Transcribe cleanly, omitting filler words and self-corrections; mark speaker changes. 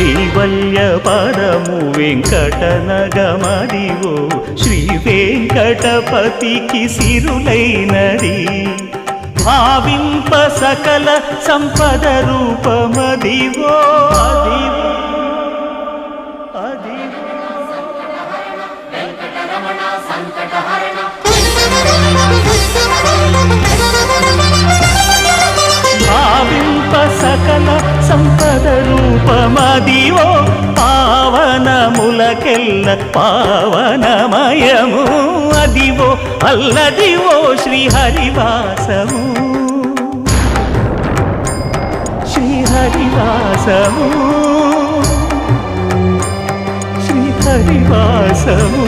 Speaker 1: కైవల్య పదము వెంకటనగమదివో శ్రీ వెంకటపతికి సిరులైనది భావింప సకల సంపద రూపమదివో అదివో భావింప సకల సంపద రూపమదివో పావనములకెల్ల పావనమయము అదివో అల్లదివో శ్రీహరివాసము శ్రీహరివాసము శ్రీహరివాసము